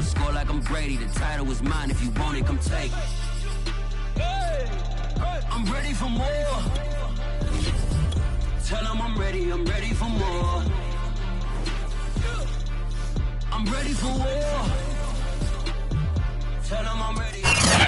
score like I'm Brady. The title is mine. If you want it, come take it. I'm ready for more. Tell them I'm ready for more. I'm ready for war. Tell them I'm ready.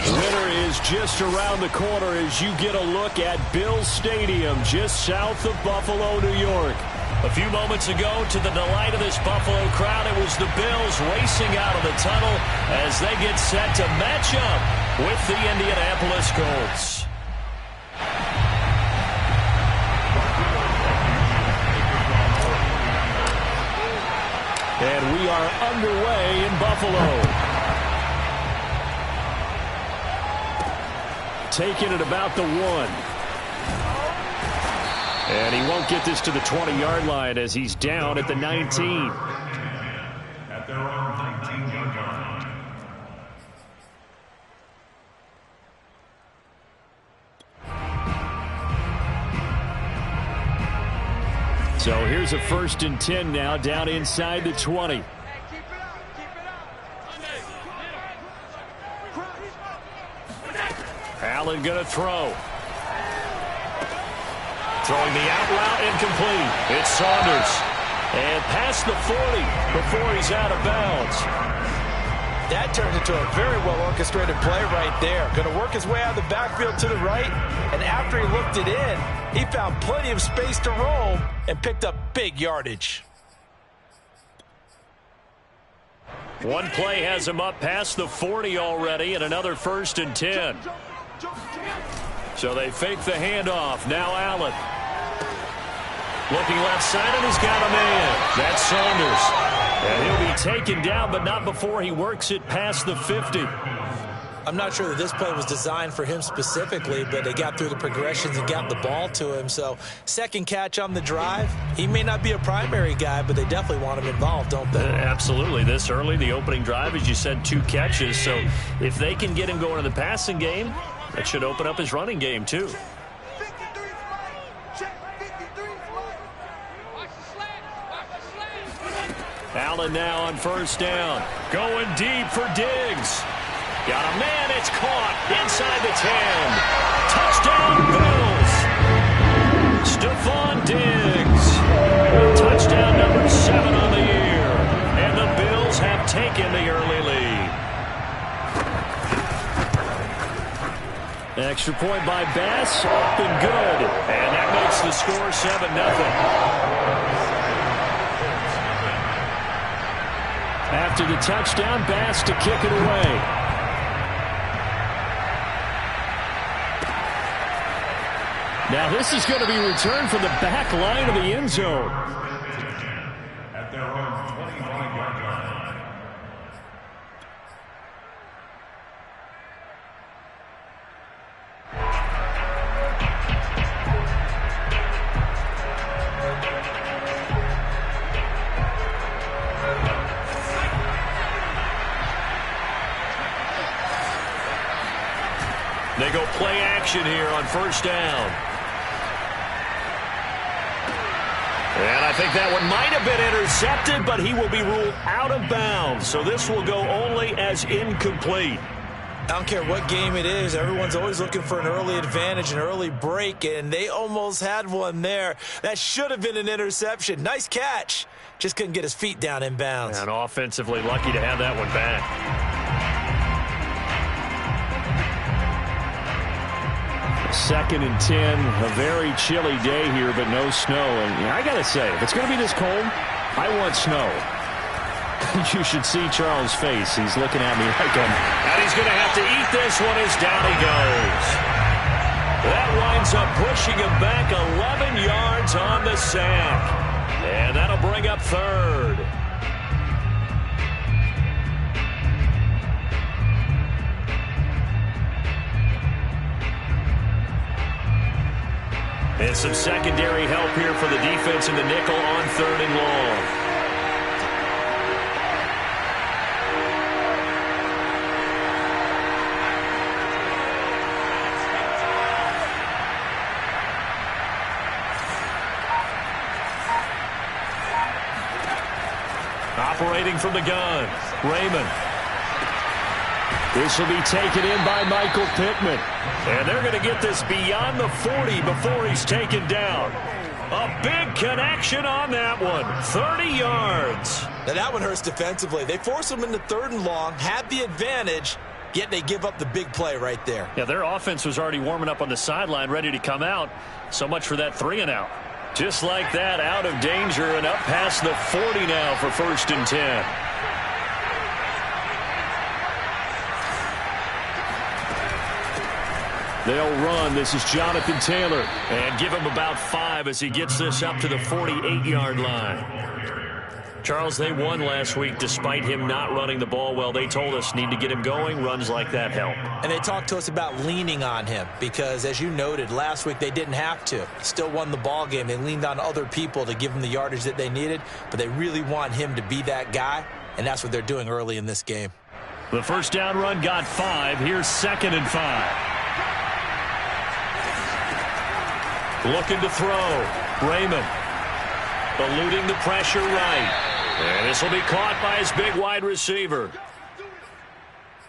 Winter is just around the corner as you get a look at Bills Stadium just south of Buffalo, New York. A few moments ago, to the delight of this Buffalo crowd, it was the Bills racing out of the tunnel as they get set to match up with the Indianapolis Colts. And we are underway in Buffalo. Taking it about the 1. And he won't get this to the 20-yard line as he's down at the 19. At their own 19-yard line. So here's a 1st and 10 now down inside the 20. Allen going to throw. Throwing the out route incomplete. It's Saunders. And past the 40 before he's out of bounds. That turned into a very well-orchestrated play right there. Going to work his way out of the backfield to the right. And after he looked it in, he found plenty of space to roam and picked up big yardage. One play has him up past the 40 already, and another 1st and 10. So they fake the handoff. Now Allen. Looking left side, and he's got a man. That's Saunders. And he'll be taken down, but not before he works it past the 50. I'm not sure that this play was designed for him specifically, but they got through the progressions and got the ball to him. So second catch on the drive. He may not be a primary guy, but they definitely want him involved, don't they? Absolutely. This early, the opening drive, as you said, 2 catches. So if they can get him going in the passing game, that should open up his running game too. Allen now on 1st down. Going deep for Diggs. Got a man, it's caught inside the 10. Touchdown, Bills. Stephon Diggs. Touchdown number 7 on the year. And the Bills have taken the early lead. Extra point by Bass, up and good. And that makes the score 7-0. After the touchdown, Bass to kick it away. Now this is going to be returned from the back line of the end zone. At their own 25-yard line. They go play action here on 1st down. And I think that one might have been intercepted, but he will be ruled out of bounds. So this will go only as incomplete. I don't care what game it is. Everyone's always looking for an early advantage, an early break, and they almost had one there. That should have been an interception. Nice catch. Just couldn't get his feet down in bounds. And offensively lucky to have that one back. 2nd and 10, a very chilly day here, but no snow. And I got to say, if it's going to be this cold, I want snow. You should see Charles' face. He's looking at me like I'm... And he's going to have to eat this one as down he goes. That winds up pushing him back 11 yards on the sack. And that'll bring up 3rd. And some secondary help here for the defense in the nickel on 3rd and long. Operating from the gun, Raymond. This will be taken in by Michael Pittman. And they're going to get this beyond the 40 before he's taken down. A big connection on that one. 30 yards. Now that one hurts defensively. They force him into 3rd and long, had the advantage, yet they give up the big play right there. Yeah, their offense was already warming up on the sideline, ready to come out. So much for that 3-and-out. Just like that, out of danger and up past the 40 now for 1st and 10. They'll run. This is Jonathan Taylor. And give him about 5 as he gets this up to the 48-yard line. Charles, they won last week despite him not running the ball well. They told us need to get him going. Runs like that help. And they talked to us about leaning on him because, as you noted, last week they didn't have to. Still won the ball game. They leaned on other people to give them the yardage that they needed, but they really want him to be that guy, and that's what they're doing early in this game. The first down run got 5. Here's 2nd and 5. Looking to throw. Raymond eluding the pressure right. And this will be caught by his big wide receiver.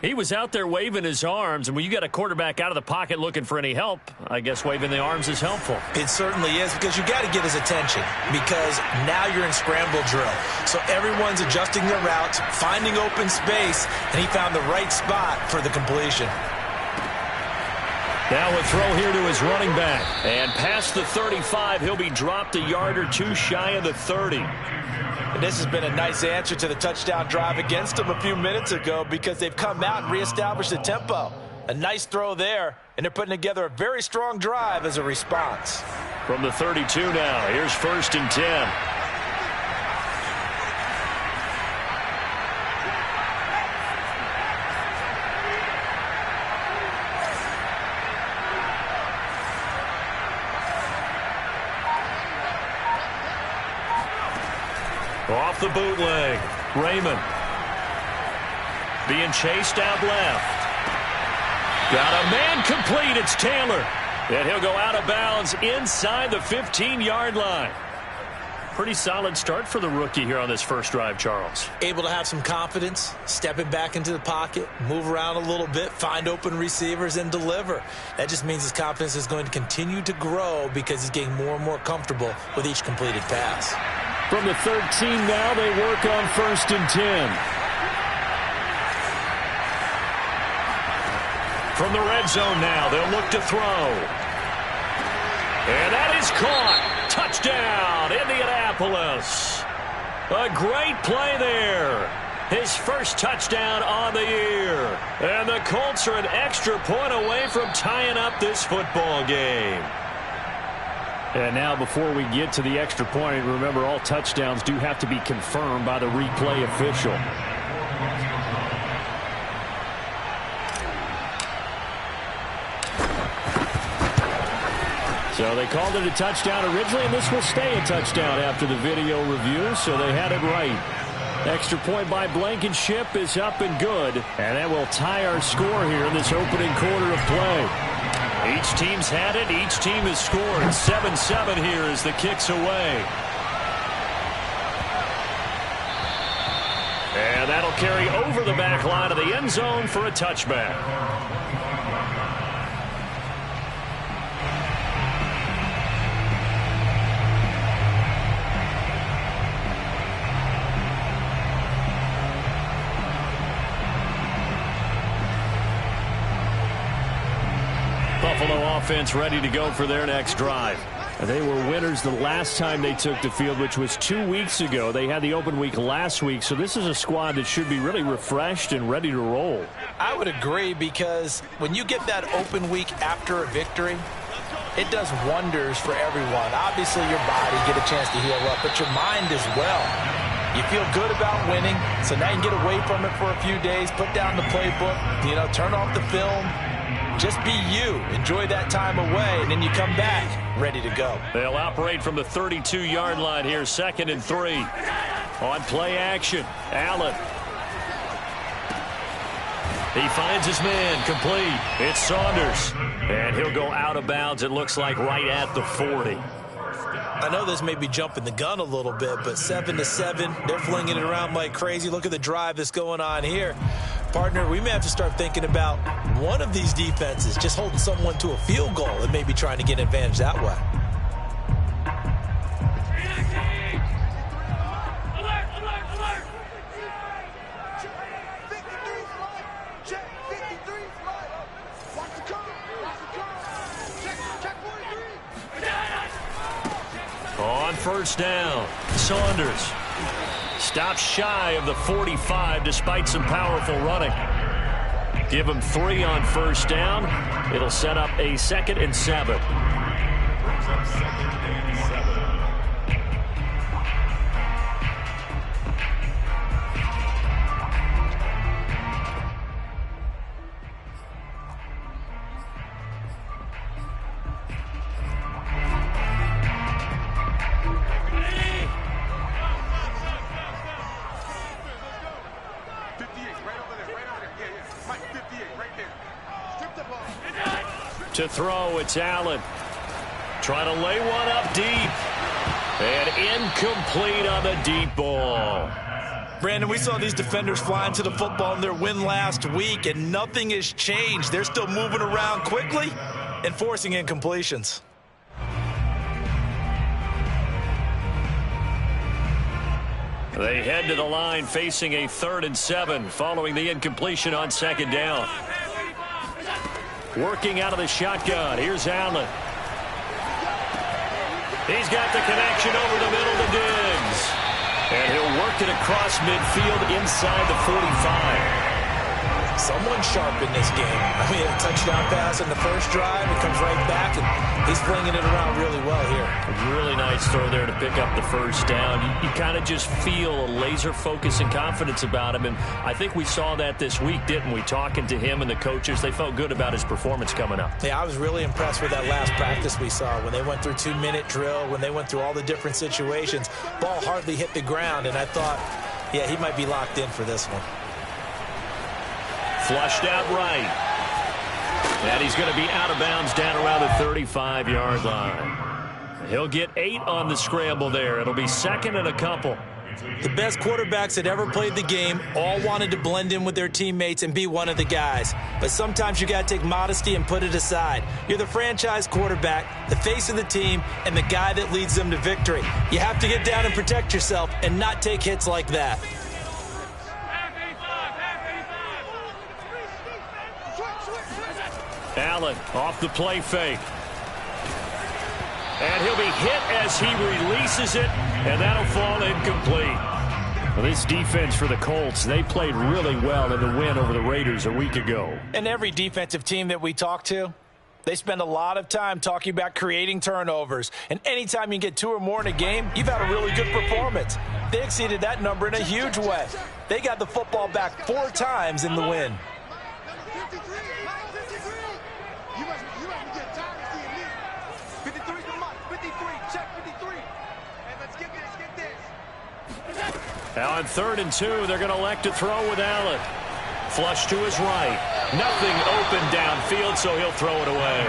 He was out there waving his arms, and when you got a quarterback out of the pocket looking for any help, I guess waving the arms is helpful. It certainly is, because you got to get his attention, because now you're in scramble drill. So everyone's adjusting their routes, finding open space, and he found the right spot for the completion. Now a throw here to his running back. And past the 35, he'll be dropped a yard or two shy of the 30. And this has been a nice answer to the touchdown drive against them a few minutes ago, because they've come out and reestablished the tempo. A nice throw there, and they're putting together a very strong drive as a response. From the 32 now, here's 1st and 10. Off the bootleg. Raymond being chased out left. Got a man complete. It's Taylor. And he'll go out of bounds inside the 15-yard line. Pretty solid start for the rookie here on this first drive, Charles. Able to have some confidence, stepping back into the pocket, move around a little bit, find open receivers, and deliver. That just means his confidence is going to continue to grow because he's getting more and more comfortable with each completed pass. From the 13 now, they work on 1st and 10. From the red zone now, they'll look to throw. And that is caught. Touchdown, Indianapolis. A great play there. His first touchdown on the year. And the Colts are an extra point away from tying up this football game. And now before we get to the extra point, remember all touchdowns do have to be confirmed by the replay official. So they called it a touchdown originally, and this will stay a touchdown after the video review, so they had it right. Extra point by Blankenship is up and good, and that will tie our score here in this opening quarter of play. Each team's had it. Each team has scored. 7-7 here as the kick's away. And that'll carry over the back line of the end zone for a touchback. Buffalo offense ready to go for their next drive. They were winners the last time they took the field, which was 2 weeks ago. They had the open week last week, so this is a squad that should be really refreshed and ready to roll. I would agree, because when you get that open week after a victory, it does wonders for everyone. Obviously, your body get a chance to heal up, but your mind as well. You feel good about winning, so now you can get away from it for a few days, put down the playbook, turn off the film. Just be you. Enjoy that time away, and then you come back ready to go. They'll operate from the 32-yard line here, 2nd and 3. On play action, Allen. He finds his man, complete. It's Saunders. And he'll go out of bounds, it looks like, right at the 40. I know this may be jumping the gun a little bit, but 7-7, they're flinging it around like crazy. Look at the drive that's going on here. Partner, we may have to start thinking about one of these defenses just holding someone to a field goal and maybe trying to get an advantage that way. On first down, Saunders stops shy of the 45 despite some powerful running. Give him 3 on first down. It'll set up a 2nd and 7. To throw, it's Allen. Trying to lay one up deep. And incomplete on the deep ball. Brandon, we saw these defenders flying to the football in their win last week, and nothing has changed. They're still moving around quickly and forcing incompletions. They head to the line facing a 3rd and 7 following the incompletion on 2nd down. Working out of the shotgun. Here's Allen. He's got the connection over the middle to Diggs. And he'll work it across midfield inside the 45. Someone sharp in this game. I mean, a touchdown pass in the first drive. It comes right back, and he's flinging it around really well here. A really nice throw there to pick up the first down. You kind of just feel a laser focus and confidence about him, and I think we saw that this week, didn't we? Talking to him and the coaches, they felt good about his performance coming up. Yeah, I was really impressed with that last practice we saw when they went through 2-minute drill, when they went through all the different situations. Ball hardly hit the ground, and I thought, yeah, he might be locked in for this one. Flushed out right. And he's going to be out of bounds down around the 35-yard line. He'll get 8 on the scramble there. It'll be 2nd and a couple. The best quarterbacks that ever played the game all wanted to blend in with their teammates and be one of the guys. But sometimes you got to take modesty and put it aside. You're the franchise quarterback, the face of the team, and the guy that leads them to victory. You have to get down and protect yourself and not take hits like that. Allen off the play fake. And he'll be hit as he releases it, and that'll fall incomplete. Well, this defense for the Colts, they played really well in the win over the Raiders a week ago. And every defensive team that we talk to, they spend a lot of time talking about creating turnovers. And anytime you get 2 or more in a game, you've had a really good performance. They exceeded that number in a huge way. They got the football back 4 times in the win. Now on 3rd and 2, they're going to elect to throw with Allen. Flush to his right. Nothing open downfield, so he'll throw it away.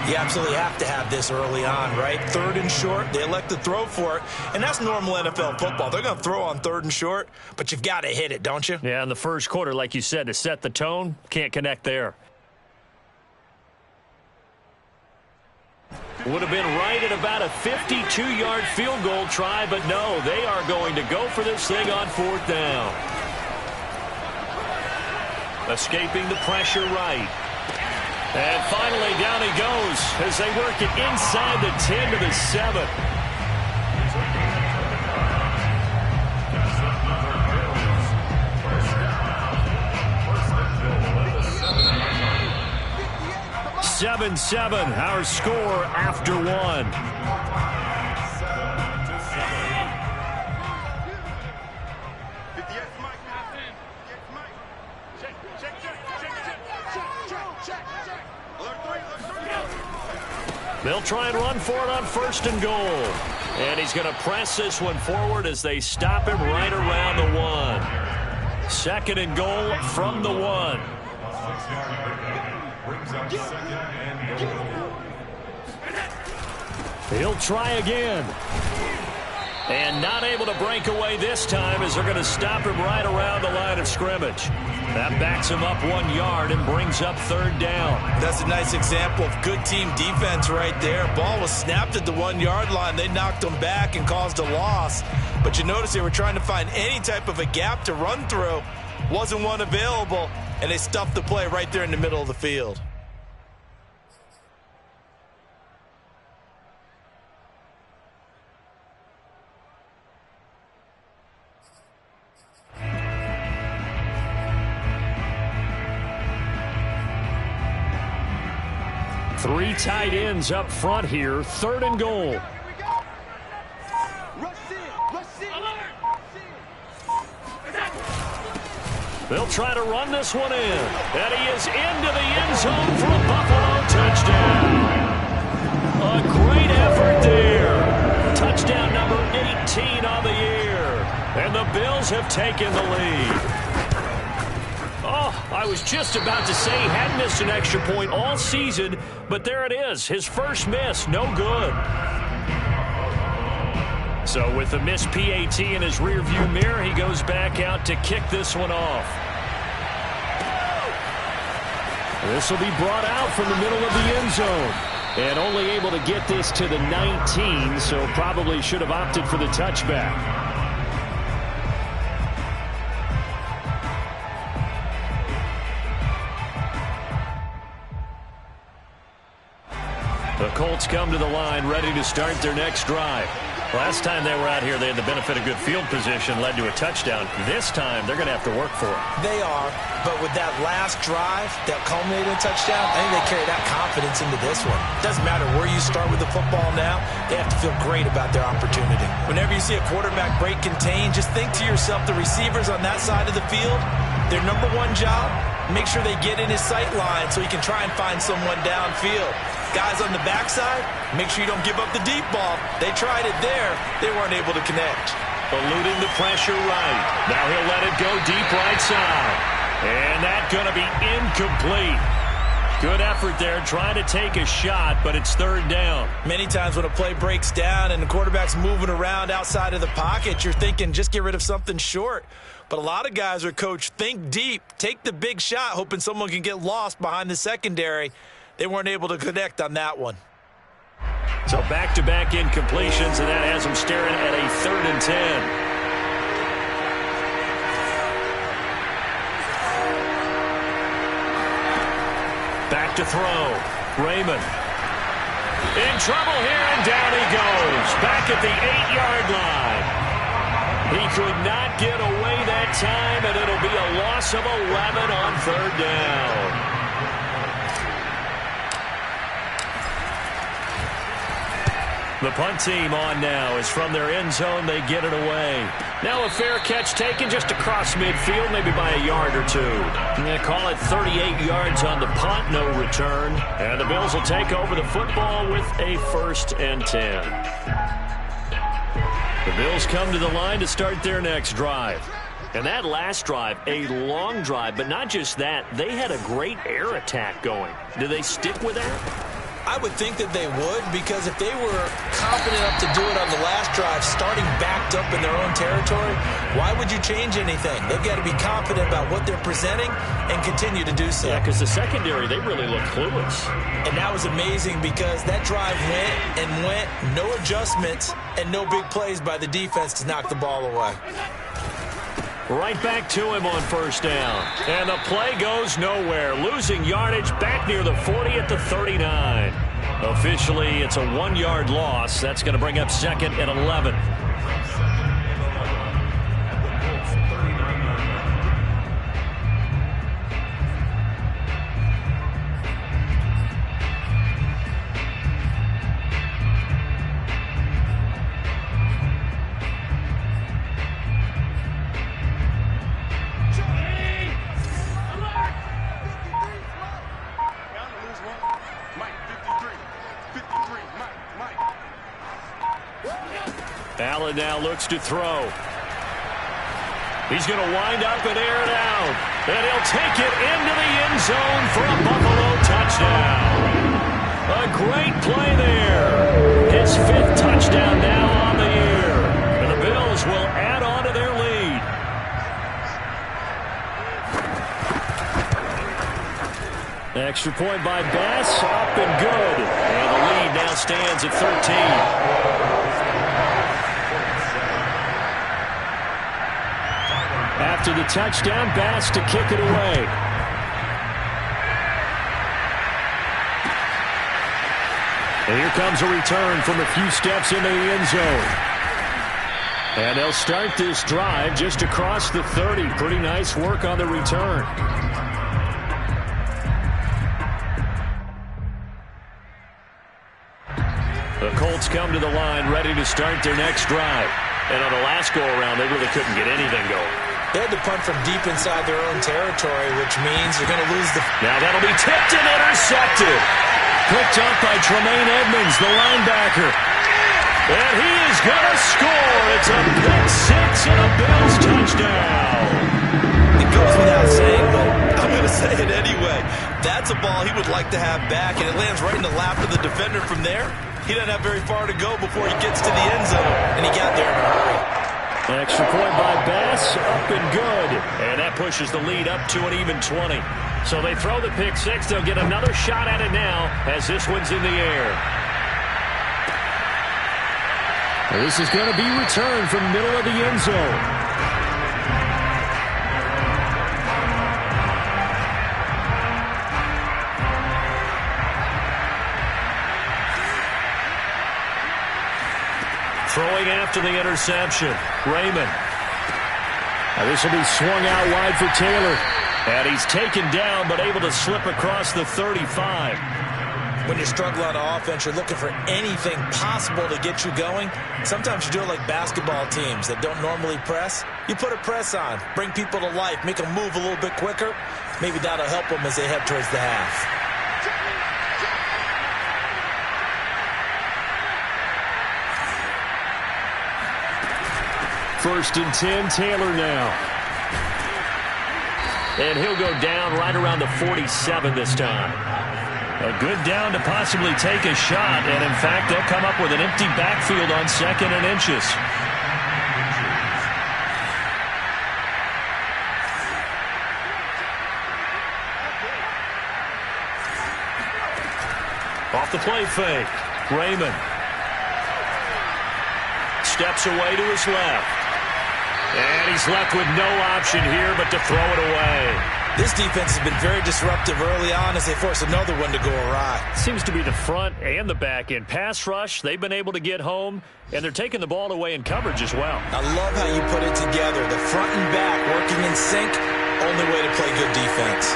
You absolutely have to have this early on, right? 3rd and short, they elect to throw for it, and that's normal NFL football. They're going to throw on 3rd and short, but you've got to hit it, don't you? Yeah, in the first quarter, like you said, to set the tone, can't connect there. Would have been right at about a 52-yard field goal try, but no, they are going to go for this thing on 4th down. Escaping the pressure right. And finally, down he goes as they work it inside the 10 to the 7. (7-7), our score after 1. They'll try and run for it on 1st and goal. And he's going to press this one forward as they stop him right around the 1. 2nd and goal from the 1. He'll try again. And not able to break away this time as they're going to stop him right around the line of scrimmage. That backs him up 1 yard and brings up 3rd down. That's a nice example of good team defense right there. Ball was snapped at the 1 yard line. They knocked him back and caused a loss. But you notice they were trying to find any type of a gap to run through. Wasn't one available, and they stuffed the play right there in the middle of the field. Three tight ends up front here. 3rd and goal. They'll try to run this one in. And he is into the end zone for a Buffalo touchdown. A great effort there. Touchdown number 18 on the year. And the Bills have taken the lead. Oh, I was just about to say he hadn't missed an extra point all season, but there it is. His first miss, no good. So with the missed PAT in his rearview mirror, he goes back out to kick this one off. This will be brought out from the middle of the end zone. And only able to get this to the 19, so probably should have opted for the touchback. The Colts come to the line ready to start their next drive. Last time they were out here, they had the benefit of good field position, led to a touchdown. This time, they're going to have to work for it. They are, but with that last drive that culminated in a touchdown, I think they carry that confidence into this one. Doesn't matter where you start with the football now, they have to feel great about their opportunity. Whenever you see a quarterback break contain, just think to yourself, the receivers on that side of the field, their number one job, make sure they get in his sight line so he can try and find someone downfield. Guys on the backside, make sure you don't give up the deep ball. They tried it there. They weren't able to connect. Eluding the pressure right. Now he'll let it go deep right side. And that's going to be incomplete. Good effort there, trying to take a shot, but it's 3rd down. Many times when a play breaks down and the quarterback's moving around outside of the pocket, you're thinking just get rid of something short. But a lot of guys are coached, think deep, take the big shot, hoping someone can get lost behind the secondary. They weren't able to connect on that one. So back-to-back incompletions, and that has them staring at a 3rd and 10. Back to throw. Raymond. In trouble here, and down he goes. Back at the 8-yard line. He could not get away that time, and it'll be a loss of 11 on 3rd down. The punt team on now is from their end zone. They get it away. Now a fair catch taken just across midfield, maybe by a yard or two. I'm going to call it 38 yards on the punt, no return. And the Bills will take over the football with a 1st and 10. The Bills come to the line to start their next drive. And that last drive, a long drive, but not just that. They had a great air attack going. Do they stick with that? I would think that they would, because if they were confident enough to do it on the last drive, starting backed up in their own territory, why would you change anything? They've got to be confident about what they're presenting and continue to do so. Yeah, because the secondary, they really look clueless. And that was amazing because that drive went, no adjustments, and no big plays by the defense to knock the ball away. Right back to him on 1st down. And the play goes nowhere. Losing yardage back near the 40 at the 39. Officially, it's a 1-yard loss. That's going to bring up 2nd and 11. Allen now looks to throw. He's going to wind up and air it out. And he'll take it into the end zone for a Buffalo touchdown. A great play there. His 5th touchdown now on the year. And Extra point by Bass, up and good. And the lead now stands at 13. After the touchdown, Bass to kick it away. And here comes a return from a few steps into the end zone. And they'll start this drive just across the 30. Pretty nice work on the return. The Colts come to the line ready to start their next drive. And on the last go-around, they really couldn't get anything going. They had to punt from deep inside their own territory, which means they're going to lose the... Now that'll be tipped and intercepted. Picked up by Tremaine Edmonds, the linebacker. And he is going to score. It's a pick six and a Bills touchdown. It goes without saying, but I'm going to say it anyway. That's a ball he would like to have back, and it lands right in the lap of the defender from there. He doesn't have very far to go before he gets to the end zone, and he got there in a hurry. Extra point by Bass, up and good. And that pushes the lead up to an even 20. So they throw the pick six. They'll get another shot at it now as this one's in the air. This is going to be returned from the middle of the end zone. Throwing after the interception, Raymond. Now this will be swung out wide for Taylor. And he's taken down, but able to slip across the 35. When you struggle on offense, you're looking for anything possible to get you going. Sometimes you do it like basketball teams that don't normally press. You put a press on, bring people to life, make them move a little bit quicker. Maybe that'll help them as they head towards the half. First and 10, Taylor now. And he'll go down right around the 47 this time. A good down to possibly take a shot, and in fact, they'll come up with an empty backfield on 2nd and inches. Off the play fake, Raymond. Steps away to his left. And he's left with no option here but to throw it away. This defense has been very disruptive early on as they force another one to go awry. Seems to be the front and the back end. Pass rush, they've been able to get home, and they're taking the ball away in coverage as well. I love how you put it together. The front and back working in sync, only way to play good defense.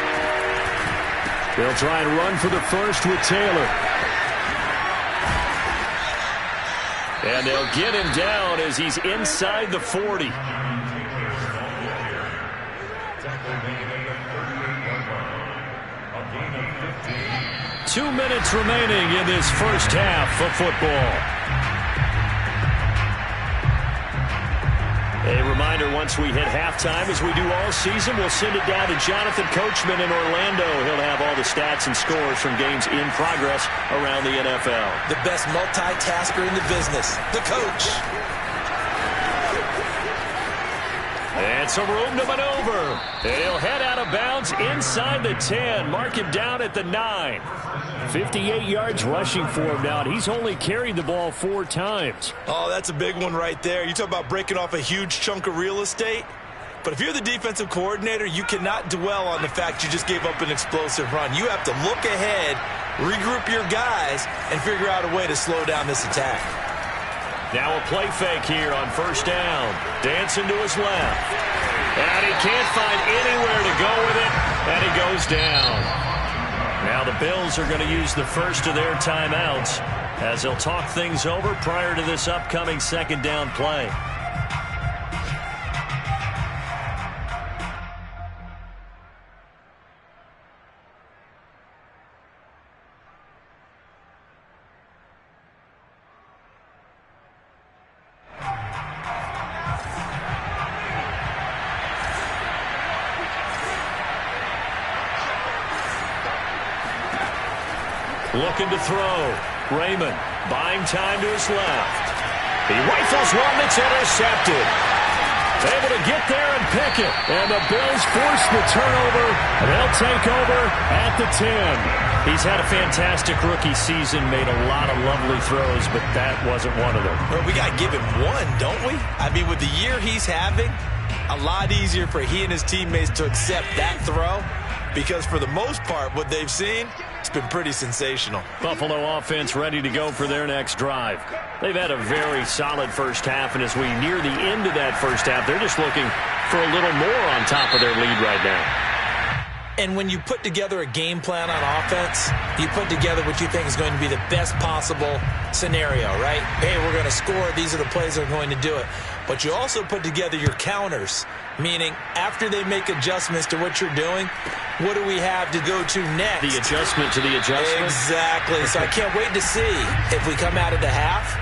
They'll try and run for the first with Taylor. And they'll get him down as he's inside the 40. 2 minutes remaining in this first half of football. A reminder, once we hit halftime, as we do all season, we'll send it down to Jonathan Coachman in Orlando. He'll have all the stats and scores from games in progress around the NFL. The best multitasker in the business, the coach. And some room to maneuver. And he'll head out of bounds inside the 10. Mark him down at the 9. 58 yards rushing for him now, and he's only carried the ball 4 times. Oh, that's a big one right there. You talk about breaking off a huge chunk of real estate. But if you're the defensive coordinator, you cannot dwell on the fact you just gave up an explosive run. You have to look ahead, regroup your guys, and figure out a way to slow down this attack. Now a play fake here on first down. Dancing to his left. And he can't find anywhere to go with it, and he goes down. Now the Bills are going to use the first of their timeouts as they'll talk things over prior to this upcoming second down play. Looking to throw. Raymond buying time to his left. He rifles one that's intercepted. Able to get there and pick it. And the Bills force the turnover. And they'll take over at the 10. He's had a fantastic rookie season, made a lot of lovely throws, but that wasn't one of them. Well, we got to give him one, don't we? I mean, with the year he's having, a lot easier for he and his teammates to accept that throw, because for the most part, what they've seen, it's been pretty sensational. Buffalo offense ready to go for their next drive. They've had a very solid first half, and as we near the end of that first half, they're just looking for a little more on top of their lead right now. And when you put together a game plan on offense, you put together what you think is going to be the best possible scenario, right? Hey, we're going to score. These are the plays that are going to do it. But you also put together your counters, meaning after they make adjustments to what you're doing, what do we have to go to next? The adjustment to the adjustment? Exactly. So I can't wait to see if we come out of the half,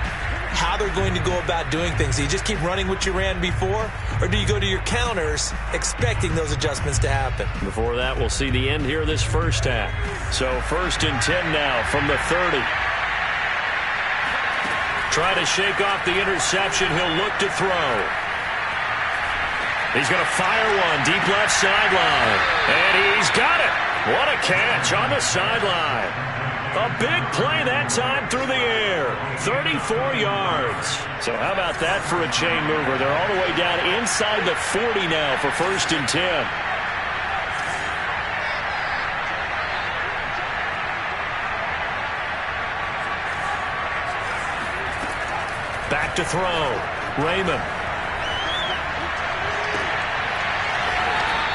how they're going to go about doing things. Do you just keep running what you ran before, or do you go to your counters expecting those adjustments to happen? Before that, we'll see the end here of this first half. So 1st and 10 now from the 30. Try to shake off the interception. He'll look to throw. He's going to fire one deep left sideline. And he's got it. What a catch on the sideline. A big play that time through the air. 34 yards. So how about that for a chain mover? They're all the way down inside the 40 now for 1st and 10. Back to throw. Raymond.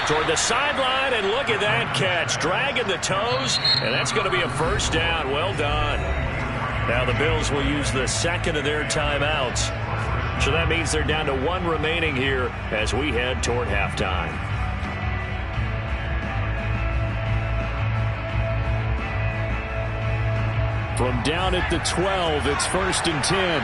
Toward the sideline, and look at that catch. Dragging the toes, and that's going to be a first down. Well done. Now the Bills will use the second of their timeouts. So that means they're down to 1 remaining here as we head toward halftime. From down at the 12, it's 1st and 10.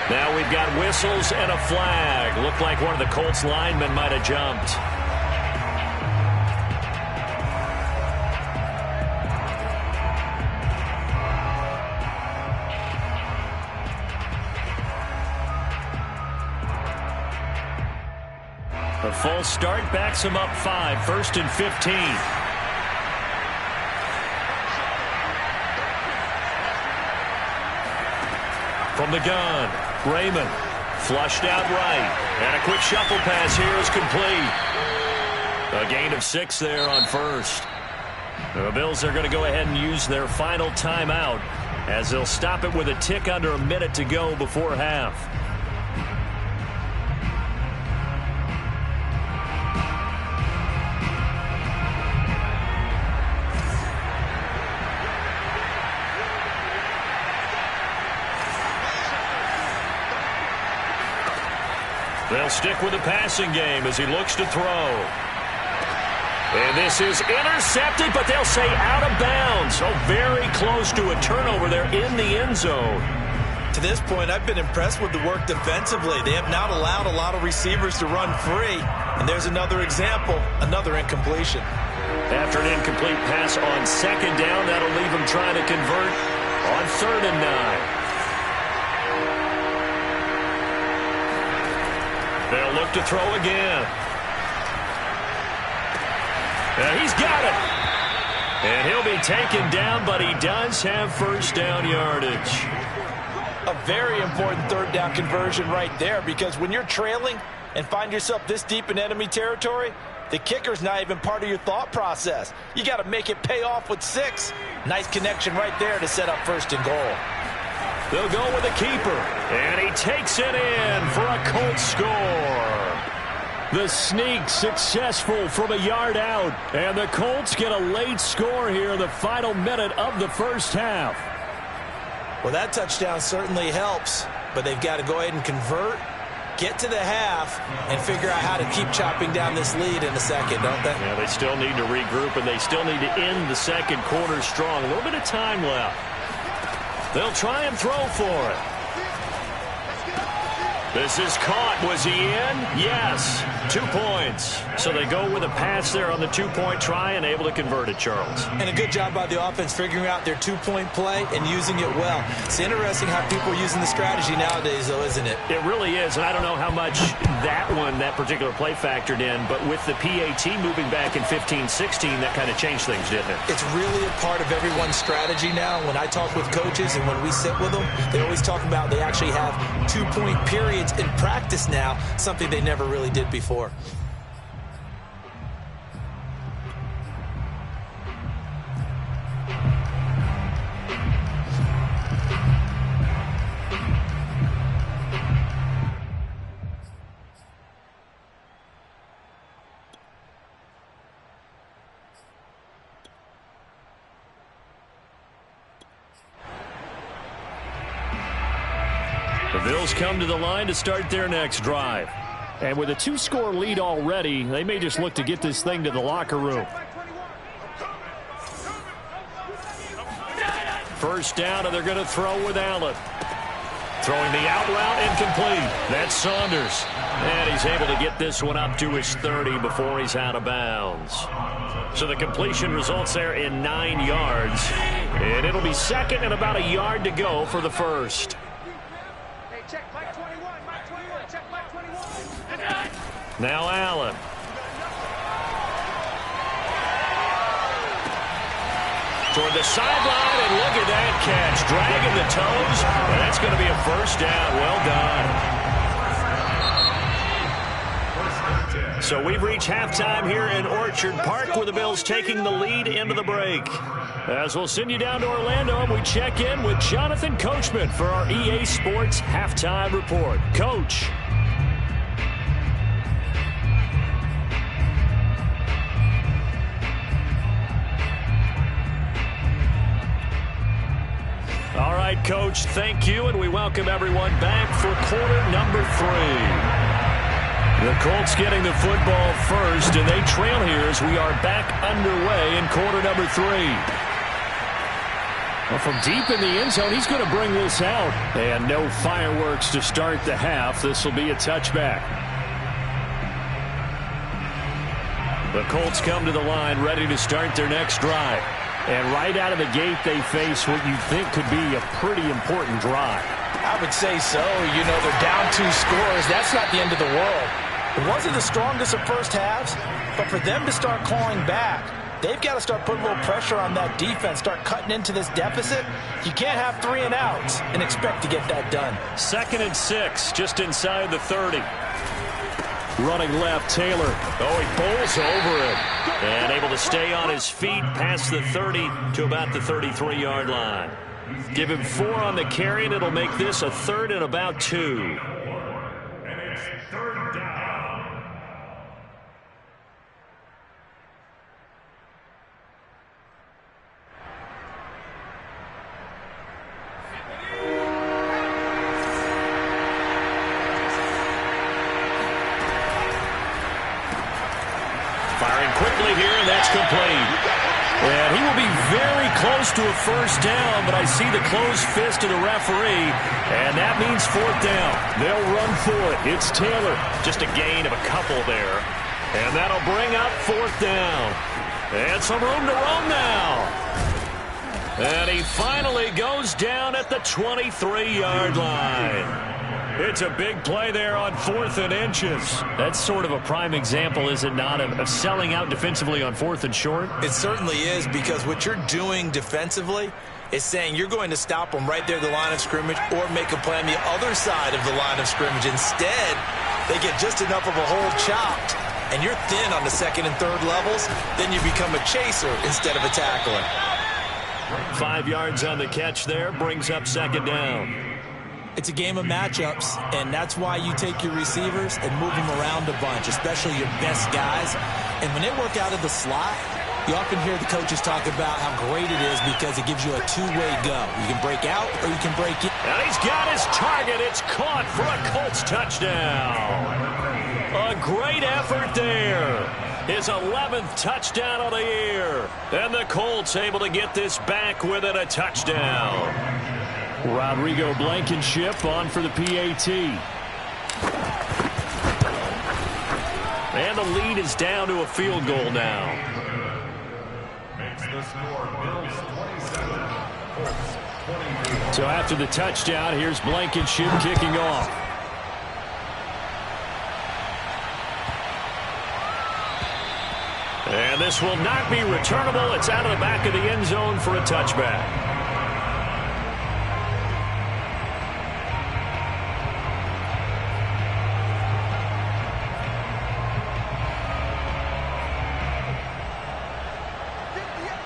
Now we've got whistles and a flag. Looked like one of the Colts linemen might have jumped. A full start backs him up 5, 1st and 15. From the gun, Raymond flushed out right. And a quick shuffle pass here is complete. A gain of 6 there on 1st. The Bills are going to go ahead and use their final timeout as they'll stop it with a tick under a minute to go before half. They'll stick with the passing game as he looks to throw. And this is intercepted, but they'll say out of bounds. So very close to a turnover there in the end zone. To this point, I've been impressed with the work defensively. They have not allowed a lot of receivers to run free. And there's another example, another incompletion. After an incomplete pass on 2nd down, that'll leave them trying to convert on 3rd and 9. They'll look to throw again. And he's got it. And he'll be taken down, but he does have 1st down yardage. A very important 3rd down conversion right there, because when you're trailing and find yourself this deep in enemy territory, the kicker's not even part of your thought process. You got to make it pay off with 6. Nice connection right there to set up 1st and goal. They'll go with a keeper, and he takes it in for a Colts score. The sneak successful from a yard out, and the Colts get a late score here in the final minute of the first half. Well, that touchdown certainly helps, but they've got to go ahead and convert, get to the half, and figure out how to keep chopping down this lead in the second, don't they? Yeah, they still need to regroup, and they still need to end the second quarter strong. A little bit of time left. They'll try and throw for it. This is caught. Was he in? Yes. 2 points. So they go with a pass there on the two-point try and able to convert it, Charles. And a good job by the offense figuring out their two-point play and using it well. It's interesting how people are using the strategy nowadays, though, isn't it? It really is, and I don't know how much that particular play factored in, but with the PAT moving back in 15-16, that kind of changed things, didn't it? It's really a part of everyone's strategy now. When I talk with coaches and when we sit with them, they always talk about they actually have two-point periods in practice now, something they never really did before. The Bills come to the line to start their next drive. And with a 2-score lead already, they may just look to get this thing to the locker room. First down, and they're going to throw with Allen. Throwing the out route incomplete. That's Saunders. And he's able to get this one up to his 30 before he's out of bounds. So the completion results there in 9 yards. And it'll be second and about a yard to go for the first. Now Allen. Toward the sideline, and look at that catch. Dragging the toes, and that's going to be a first down. Well done. So we've reached halftime here in Orchard Park with the Bills taking the lead into the break. As we'll send you down to Orlando, and we check in with Jonathan Coachman for our EA Sports Halftime Report. Coach. All right, Coach, thank you, and we welcome everyone back for quarter number 3. The Colts getting the football first, and they trail here as we are back underway in quarter number 3. Well, from deep in the end zone, he's going to bring this out. And no fireworks to start the half. This will be a touchback. The Colts come to the line ready to start their next drive. And right out of the gate, they face what you think could be a pretty important drive. I would say so. You know, they're down 2 scores. That's not the end of the world. It wasn't the strongest of first halves, but for them to start clawing back, they've got to start putting a little pressure on that defense, start cutting into this deficit. You can't have 3 and outs and expect to get that done. 2nd and 6, just inside the 30. Running left, Taylor. Oh, he bowls over it. And able to stay on his feet past the 30 to about the 33-yard line. Give him 4 on the carry, and it'll make this a 3rd and about 2. And it's 3rd down. Firing quickly here, and that's complete. And he will be very close to a first down, but I see the closed fist of the referee, and that means 4th down. They'll run for it. It's Taylor. Just a gain of a couple there. And that'll bring up 4th down. And some room to roam now. And he finally goes down at the 23-yard line. It's a big play there on 4th and inches. That's sort of a prime example, is it not, of selling out defensively on 4th and short? It certainly is, because what you're doing defensively is saying you're going to stop them right there at the line of scrimmage or make a play on the other side of the line of scrimmage. Instead, they get just enough of a hole chopped, and you're thin on the 2nd and 3rd levels, then you become a chaser instead of a tackler. 5 yards on the catch there, brings up 2nd down. It's a game of matchups, and that's why you take your receivers and move them around a bunch, especially your best guys. And when they work out of the slot, you often hear the coaches talk about how great it is because it gives you a two-way go. You can break out or you can break in. And he's got his target. It's caught for a Colts touchdown. A great effort there. His 11th touchdown of the year. And the Colts able to get this back within a touchdown. Rodrigo Blankenship on for the PAT. And the lead is down to a field goal now. Makes the score Bills 27, Colts 23. So after the touchdown, here's Blankenship kicking off. And this will not be returnable. It's out of the back of the end zone for a touchback.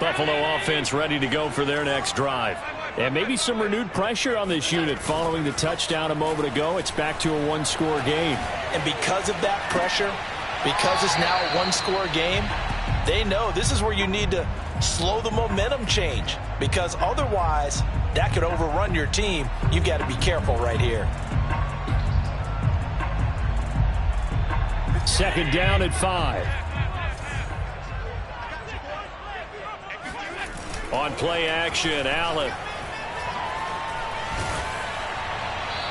Buffalo offense ready to go for their next drive. And maybe some renewed pressure on this unit following the touchdown a moment ago. It's back to a one-score game. And because of that pressure, because it's now a one-score game, they know this is where you need to slow the momentum change, because otherwise that could overrun your team. You've got to be careful right here. Second down at 5. On play action, Allen.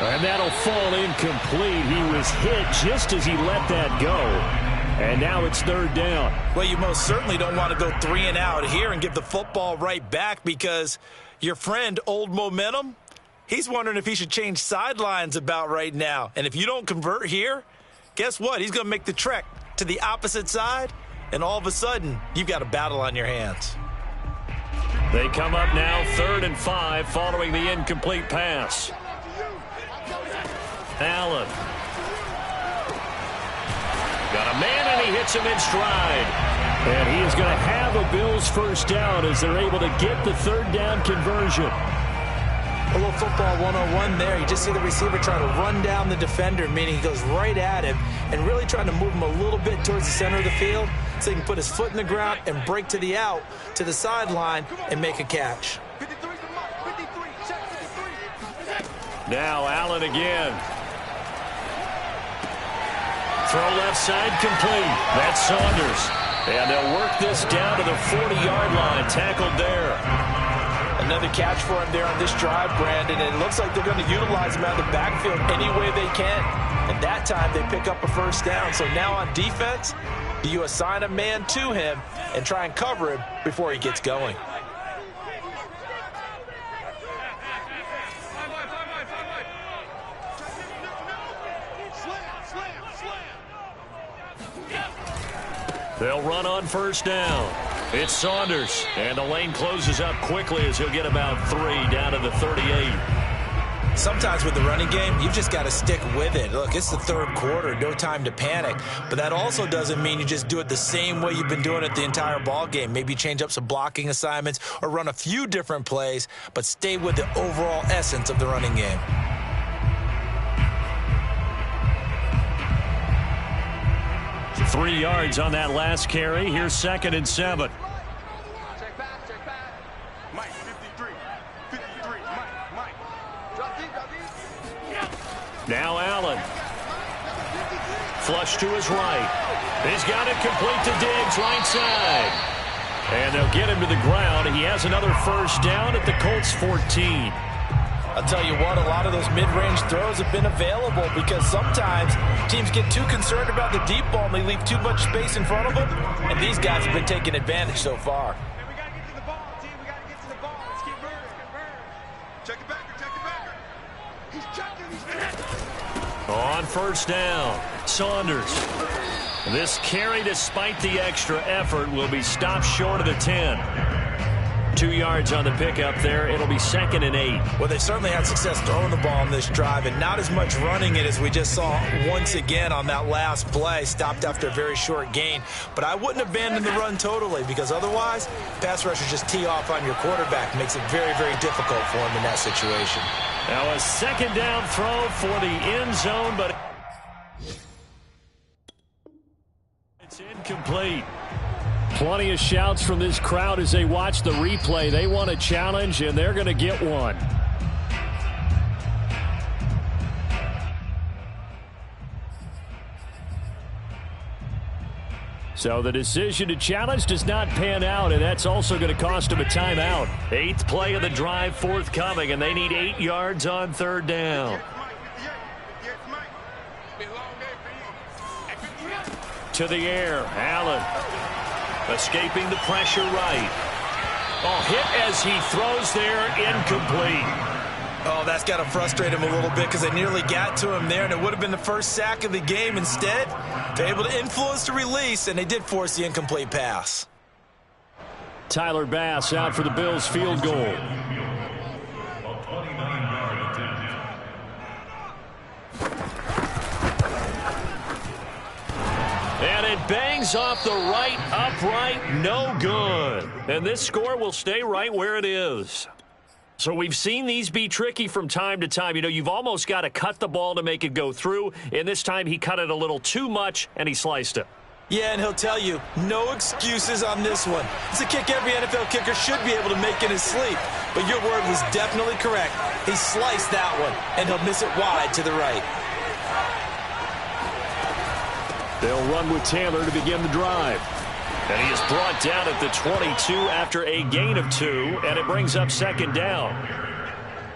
And that'll fall incomplete. He was hit just as he let that go. And now it's third down. Well, you most certainly don't want to go 3 and out here and give the football right back, because your friend, Old Momentum, he's wondering if he should change sidelines about right now. And if you don't convert here, guess what? He's going to make the trek to the opposite side, and all of a sudden, you've got a battle on your hands. They come up now 3rd and 5 following the incomplete pass. Allen. Got a man, and he hits him in stride. And he is going to have a Bills first down as they're able to get the third down conversion. A little football 101 there. You just see the receiver try to run down the defender, meaning he goes right at him and really trying to move him a little bit towards the center of the field so he can put his foot in the ground and break to the out, to the sideline, and make a catch. Now Allen again. Throw left side complete. That's Saunders. And they'll work this down to the 40-yard line. Tackled there. Another catch for him there on this drive, Brandon. And it looks like they're going to utilize him out of the backfield any way they can. And that time they pick up a first down. So now on defense, do you assign a man to him and try and cover him before he gets going? They'll run on first down. It's Saunders, and the lane closes up quickly as he'll get about 3 down to the 38. Sometimes with the running game, you've just got to stick with it. Look, it's the third quarter, no time to panic. But that also doesn't mean you just do it the same way you've been doing it the entire ball game. Maybe change up some blocking assignments or run a few different plays, but stay with the overall essence of the running game. Three yards on that last carry. Here's 2nd and 7. Check back. Mike, 53, Mike. Drop deep. Now Allen. Flush to his right. He's got it complete to Diggs, right side. And they'll get him to the ground. He has another first down at the Colts 14. I'll tell you what, a lot of those mid-range throws have been available because sometimes teams get too concerned about the deep ball and they leave too much space in front of them. And these guys have been taking advantage so far. Hey, we got to get to the ball, team. We got to get to the ball. Let's keep moving. Check it back. He's checking. On first down, Saunders. This carry, despite the extra effort, will be stopped short of the 10. 2 yards on the pickup there. It'll be 2nd and 8. Well, they certainly had success throwing the ball on this drive and not as much running it as we just saw once again on that last play. Stopped after a very short gain. But I wouldn't abandon the run totally, because otherwise, pass rushers just tee off on your quarterback. Makes it very, very difficult for him in that situation. Now a 2nd down throw for the end zone, but it's incomplete. Plenty of shouts from this crowd as they watch the replay. They want a challenge, and they're going to get one. So the decision to challenge does not pan out, and that's also going to cost them a timeout. 8th play of the drive forthcoming, and they need 8 yards on 3rd down. to the air. Allen escaping the pressure right. Oh, hit as he throws there, incomplete. Oh, that's got to frustrate him a little bit because they nearly got to him there, and it would have been the first sack of the game. Instead, they're able to influence the release, and they did force the incomplete pass. Tyler Bass out for the Bills field goal. A 29-yard attempt. And it bangs off the right upright, no good. And this score will stay right where it is. So we've seen these be tricky from time to time. You know, you've almost got to cut the ball to make it go through. And this time he cut it a little too much, and he sliced it. Yeah, and he'll tell you, no excuses on this one. It's a kick every NFL kicker should be able to make in his sleep. But your word was definitely correct. He sliced that one, and he'll miss it wide to the right. They'll run with Taylor to begin the drive. And he is brought down at the 22 after a gain of 2, and it brings up second down.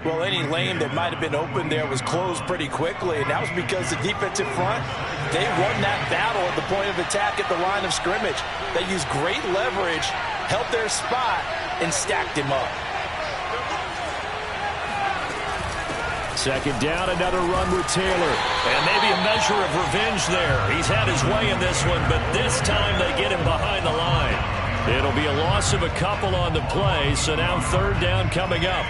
Well, any lane that might have been open there was closed pretty quickly, and that was because the defensive front, they won that battle at the point of attack at the line of scrimmage. They used great leverage, held their spot, and stacked him up. Second down, another run with Taylor. And maybe a measure of revenge there. He's had his way in this one, but this time they get him behind the line. It'll be a loss of a couple on the play, so now third down coming up.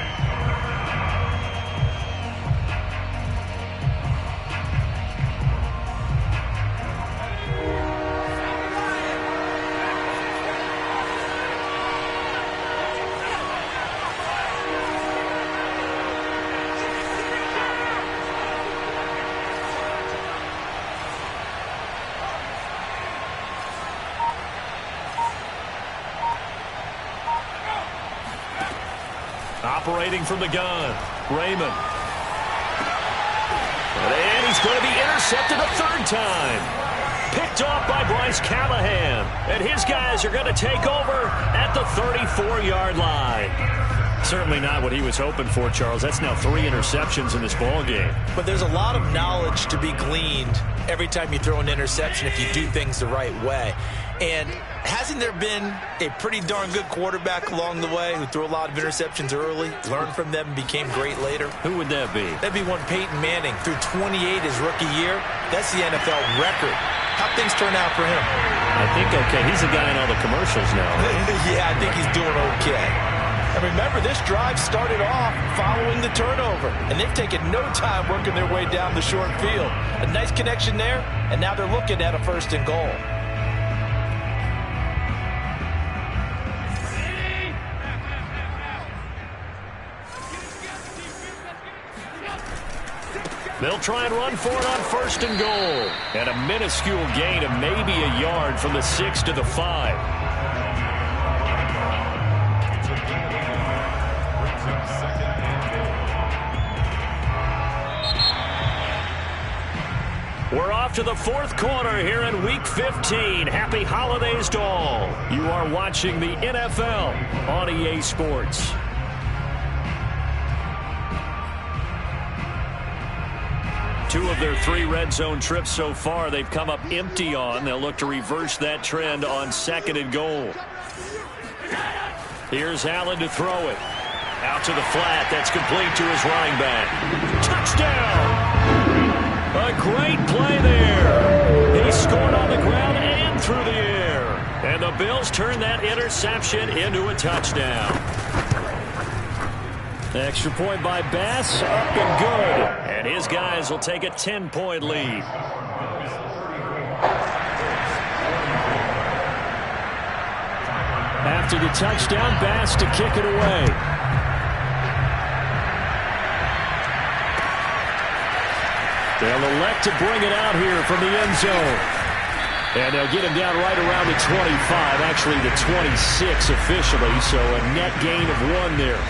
Operating from the gun, Raymond. And he's going to be intercepted a third time. Picked off by Bryce Callahan. And his guys are going to take over at the 34-yard line. Certainly not what he was hoping for, Charles. That's now 3 interceptions in this ball game. But there's a lot of knowledge to be gleaned every time you throw an interception if you do things the right way. And hasn't there been a pretty darn good quarterback along the way who threw a lot of interceptions early, learned from them, and became great later? Who would that be? That'd be one Peyton Manning. Threw 28 his rookie year. That's the NFL record. How'd things turn out for him? I think okay. He's a guy in all the commercials now. Right? Yeah, I think he's doing okay. And remember, this drive started off following the turnover, and they've taken no time working their way down the short field. A nice connection there, and now they're looking at a 1st and goal. They'll try and run for it on 1st and goal. And a minuscule gain of maybe a yard from the 6 to the 5. We're off to the 4th quarter here in Week 15. Happy holidays to all. You are watching the NFL on EA Sports. Two of their 3 red zone trips so far, they've come up empty on. They'll look to reverse that trend on 2nd and goal. Here's Allen to throw it. Out to the flat. That's complete to his running back. Touchdown! A great play there. He scored on the ground and through the air. And the Bills turn that interception into a touchdown. Extra point by Bass, up and good. And his guys will take a 10-point lead. After the touchdown, Bass to kick it away. They'll elect to bring it out here from the end zone. And they'll get him down right around the 25, actually the 26 officially, so a net gain of 1 there.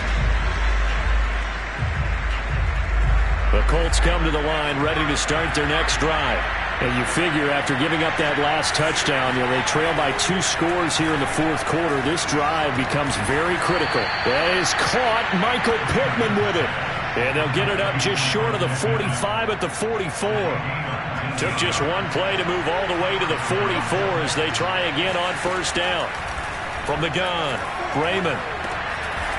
The Colts come to the line ready to start their next drive. And you figure after giving up that last touchdown, they trail by 2 scores here in the 4th quarter. This drive becomes very critical. That is caught. Michael Pittman with it. And they'll get it up just short of the 45 at the 44. Took just one play to move all the way to the 44 as they try again on first down. From the gun, Raymond.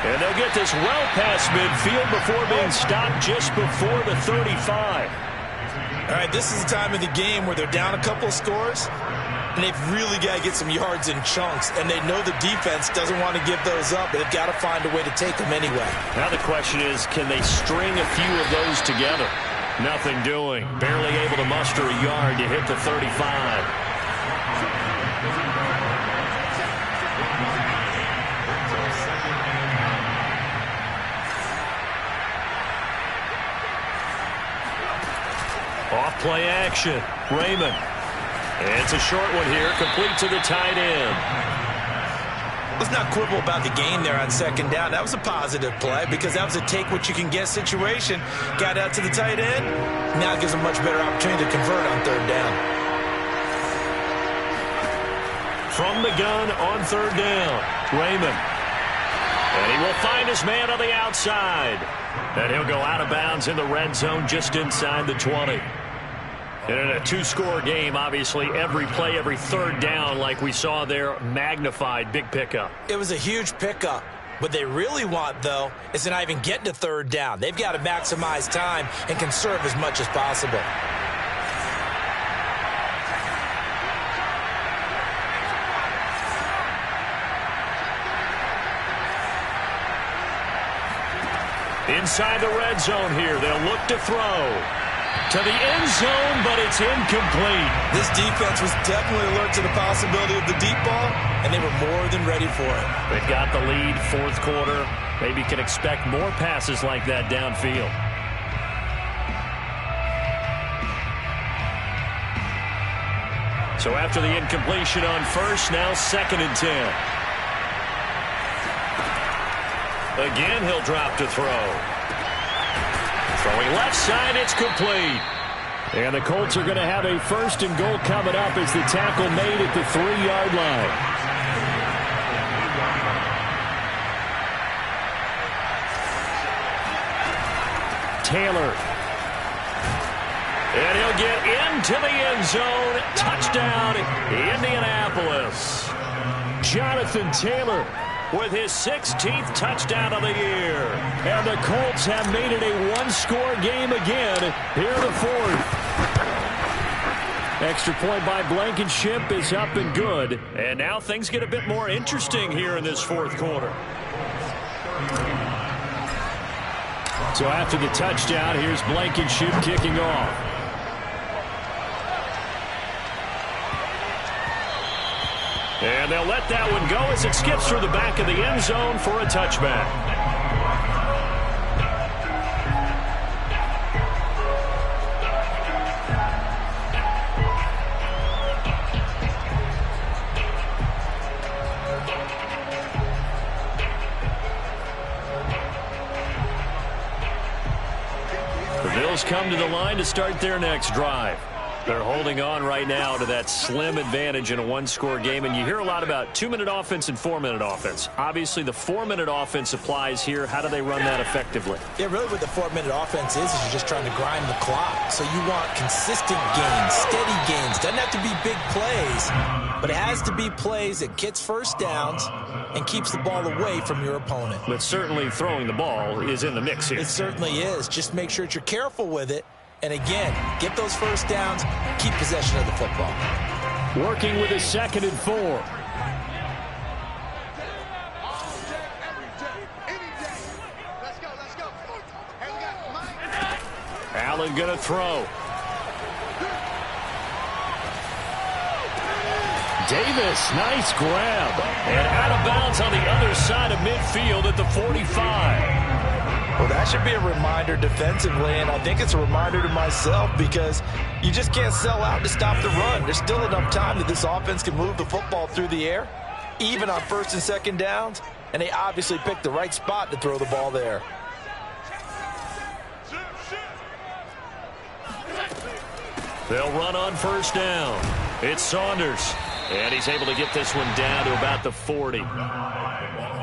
And they'll get this well past midfield before being stopped just before the 35. All right, this is the time of the game where they're down a couple of scores, and they've really got to get some yards in chunks, and they know the defense doesn't want to give those up, but they've got to find a way to take them anyway. Now the question is, can they string a few of those together? Nothing doing. Barely able to muster a yard to hit the 35. Off play action. Raymond. It's a short one here, complete to the tight end. Let's not quibble about the gain there on second down. That was a positive play because that was a take-what-you-can-get situation. Got out to the tight end. Now it gives them a much better opportunity to convert on third down. From the gun on third down, Raymond. And he will find his man on the outside. And he'll go out of bounds in the red zone just inside the 20. And in a two-score game, obviously, every play, every third down, like we saw there, magnified. Big pickup. It was a huge pickup. What they really want, though, is to not even get to third down. They've got to maximize time and conserve as much as possible. Inside the red zone here, they'll look to throw. To the end zone, but it's incomplete. This defense was definitely alert to the possibility of the deep ball, and they were more than ready for it. They've got the lead, fourth quarter. Maybe can expect more passes like that downfield. So after the incompletion on first, now 2nd and 10. Again, he'll drop to throw. Throwing left side, it's complete. And the Colts are going to have a 1st and goal coming up as the tackle made at the 3-yard line. Taylor. And he'll get into the end zone. Touchdown, Indianapolis. Jonathan Taylor with his 16th touchdown of the year. And the Colts have made it a one-score game again here in the 4th. Extra point by Blankenship is up and good. And now things get a bit more interesting here in this 4th quarter. So after the touchdown, here's Blankenship kicking off. And they'll let that one go as it skips through the back of the end zone for a touchback. The Bills come to the line to start their next drive. They're holding on right now to that slim advantage in a one-score game. And you hear a lot about 2-minute offense and 4-minute offense. Obviously, the 4-minute offense applies here. How do they run that effectively? Yeah, really what the 4-minute offense is you're just trying to grind the clock. So you want consistent gains, steady gains. Doesn't have to be big plays, but it has to be plays that gets first downs and keeps the ball away from your opponent. But certainly throwing the ball is in the mix here. It certainly is. Just make sure that you're careful with it. And again, get those first downs, keep possession of the football. Working with his 2nd and 4. Allen going to throw. Davis, nice grab. And out of bounds on the other side of midfield at the 45. Well, that should be a reminder defensively, and I think it's a reminder to myself because you just can't sell out to stop the run. There's still enough time that this offense can move the football through the air, even on 1st and 2nd downs, and they obviously picked the right spot to throw the ball there. They'll run on first down. It's Saunders. And he's able to get this one down to about the 40.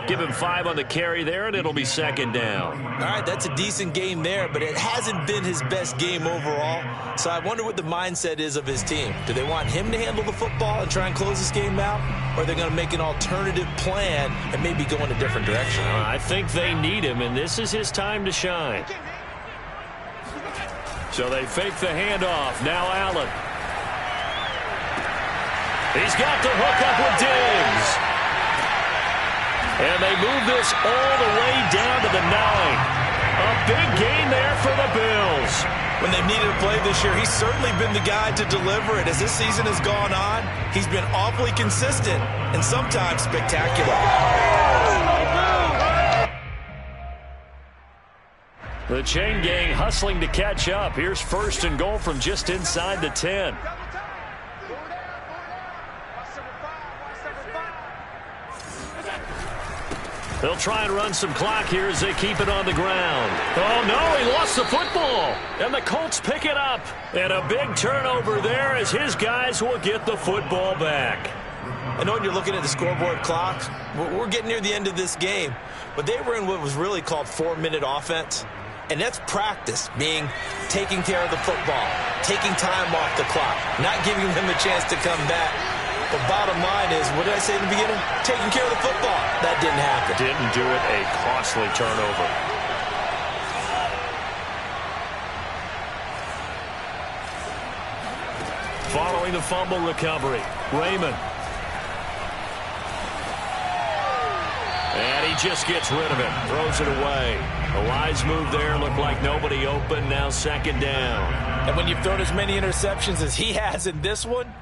Give him 5 on the carry there, and it'll be second down. All right, that's a decent game there, but it hasn't been his best game overall. So I wonder what the mindset is of his team. Do they want him to handle the football and try and close this game out? Or are they going to make an alternative plan and maybe go in a different direction? I think they need him, and this is his time to shine. So they fake the handoff. Now Allen. He's got the hook up with Diggs. And they move this all the way down to the 9. A big gain there for the Bills. When they've needed a play this year, he's certainly been the guy to deliver it. As this season has gone on, he's been awfully consistent and sometimes spectacular. The chain gang hustling to catch up. Here's first and goal from just inside the 10. They'll try and run some clock here as they keep it on the ground. Oh, no, he lost the football. And the Colts pick it up. And a big turnover there as his guys will get the football back. I know when you're looking at the scoreboard clock, we're getting near the end of this game. But they were in what was really called 4-minute offense. And that's practice, being taking care of the football, taking time off the clock, not giving them a chance to come back. But bottom line is, what did I say in the beginning? Taking care of the football. That didn't happen. Didn't do it. A costly turnover. Following the fumble recovery, Raymond. And he just gets rid of it. Throws it away. A wise move there. Looked like nobody open. Now second down. And when you've thrown as many interceptions as he has in this one,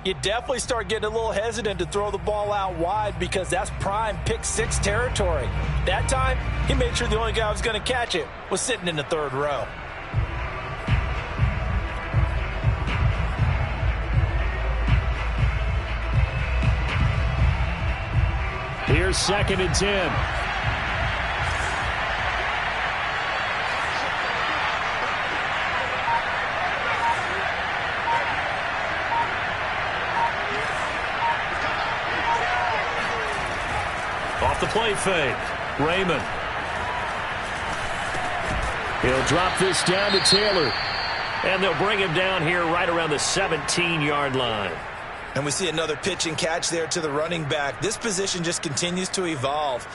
you definitely start getting a little hesitant to throw the ball out wide because that's prime pick-6 territory. That time, he made sure the only guy who was going to catch it was sitting in the third row. Here's second and 10. Off the play fake, Raymond. He'll drop this down to Taylor. And they'll bring him down here right around the 17-yard line. And we see another pitch and catch there to the running back. This position just continues to evolve.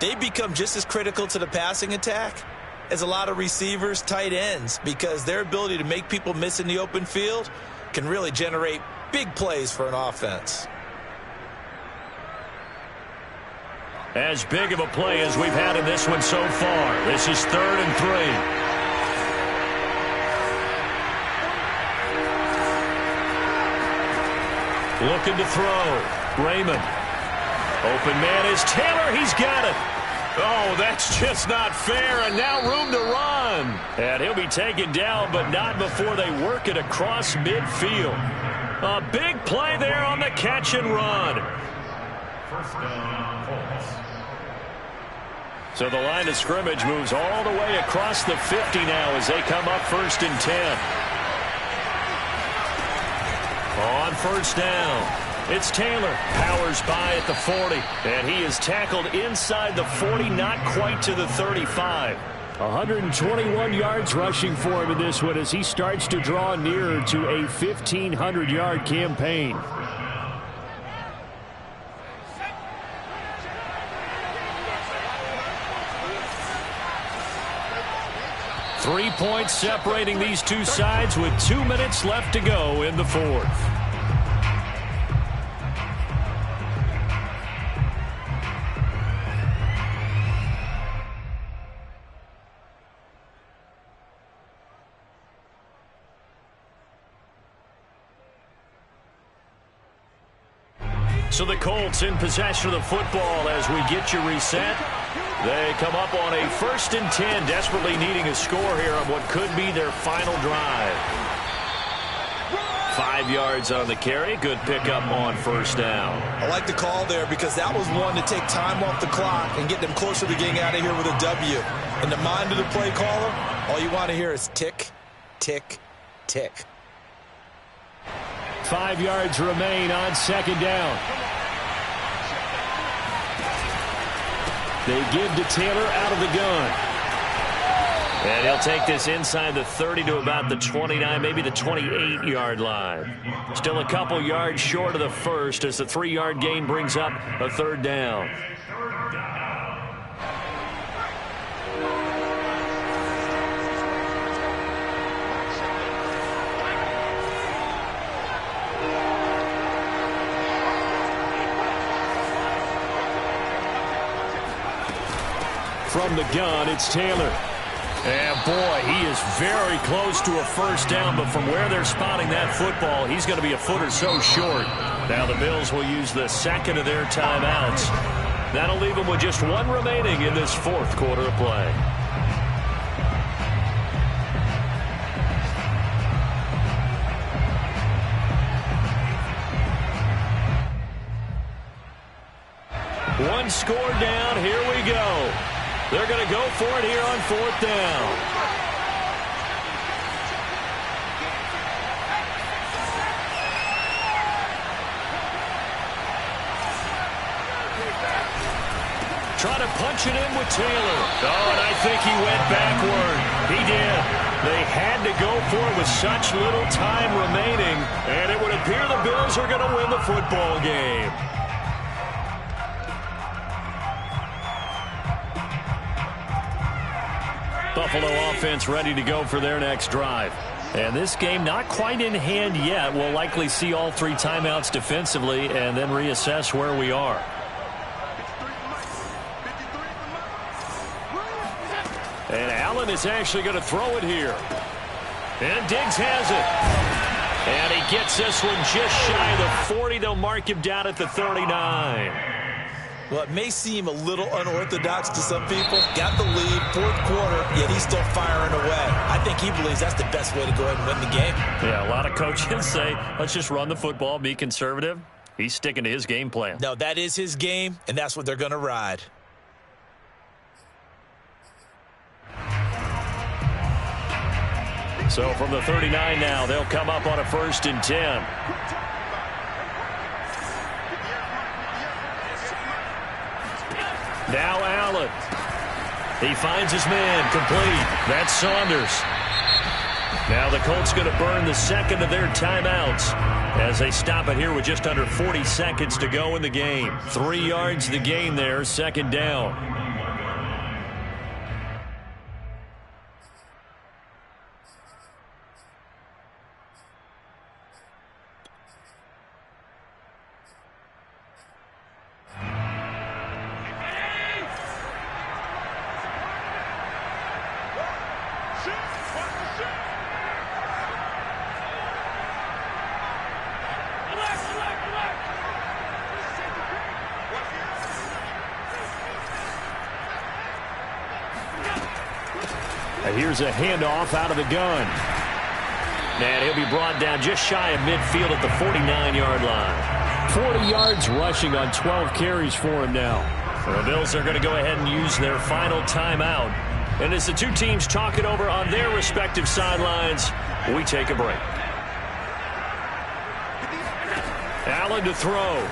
They become just as critical to the passing attack as a lot of receivers, tight ends, because their ability to make people miss in the open field can really generate big plays for an offense. As big of a play as we've had in this one so far. This is 3rd and 3. Looking to throw. Raymond. Open man is Taylor. He's got it. Oh, that's just not fair. And now room to run. And he'll be taken down, but not before they work it across midfield. A big play there on the catch and run. First down, Colts. So the line of scrimmage moves all the way across the 50 now as they come up 1st and 10. On first down, it's Taylor. Powers by at the 40. And he is tackled inside the 40, not quite to the 35. 121 yards rushing for him in this one as he starts to draw nearer to a 1,500-yard campaign. Three points separating these two sides with 2 minutes left to go in the fourth. So the Colts in possession of the football as we get you reset. They come up on a 1st and 10, desperately needing a score here on what could be their final drive. 5 yards on the carry. Good pickup on first down. I like the call there because that was one to take time off the clock and get them closer to getting out of here with a W. In the mind of the play caller, all you want to hear is tick, tick, tick. 5 yards remain on second down. They give to Taylor out of the gun. And he'll take this inside the 30 to about the 29, maybe the 28-yard line. Still a couple yards short of the first as the 3-yard gain brings up a third down. From the gun, it's Taylor. And boy, he is very close to a first down, but from where they're spotting that football, he's going to be a foot or so short. Now the Bills will use the second of their timeouts. That'll leave them with just one remaining in this fourth quarter of play. One score down, here we go. They're going to go for it here on fourth down. Try to punch it in with Taylor. Oh, and I think he went backward. He did. They had to go for it with such little time remaining, and it would appear the Bills are going to win the football game. Buffalo offense ready to go for their next drive. And this game not quite in hand yet. We'll likely see all 3 timeouts defensively and then reassess where we are. And Allen is actually going to throw it here. And Diggs has it. And he gets this one just shy of the 40. They'll mark him down at the 39. Well, it may seem a little unorthodox to some people. Got the lead, fourth quarter, yet he's still firing away. I think he believes that's the best way to go ahead and win the game. Yeah, a lot of coaches say, let's just run the football, be conservative. He's sticking to his game plan. No, that is his game, and that's what they're going to ride. So from the 39 now, they'll come up on a 1st and 10. Now Allen. He finds his man, complete. That's Saunders. Now the Colts going to burn the second of their timeouts as they stop it here with just under 40 seconds to go in the game. 3 yards the gain there, second down. Here's a handoff out of the gun. And he'll be brought down just shy of midfield at the 49-yard line. 40 yards rushing on 12 carries for him now. The Bills are going to go ahead and use their final timeout. And as the two teams talk it over on their respective sidelines, we take a break. Allen to throw.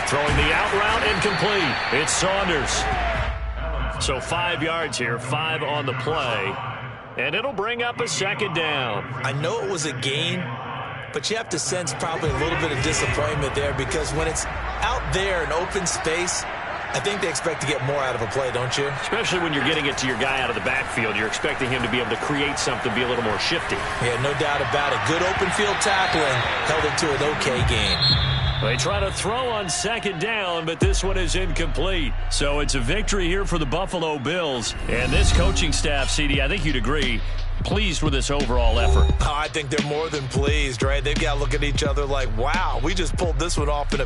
Throwing the out route incomplete. It's Saunders. So 5 yards here, 5 on the play. And it'll bring up a second down. I know it was a gain, but you have to sense probably a little bit of disappointment there because when it's out there in open space, I think they expect to get more out of a play, don't you? Especially when you're getting it to your guy out of the backfield. You're expecting him to be able to create something, be a little more shifty. Yeah, no doubt about it. Good open field tackling held it to an okay gain. They try to throw on second down, but this one is incomplete. So it's a victory here for the Buffalo Bills. And this coaching staff, CD, I think you'd agree, pleased with this overall effort. Oh, I think they're more than pleased, right? They've got to look at each other like, wow, we just pulled this one off in a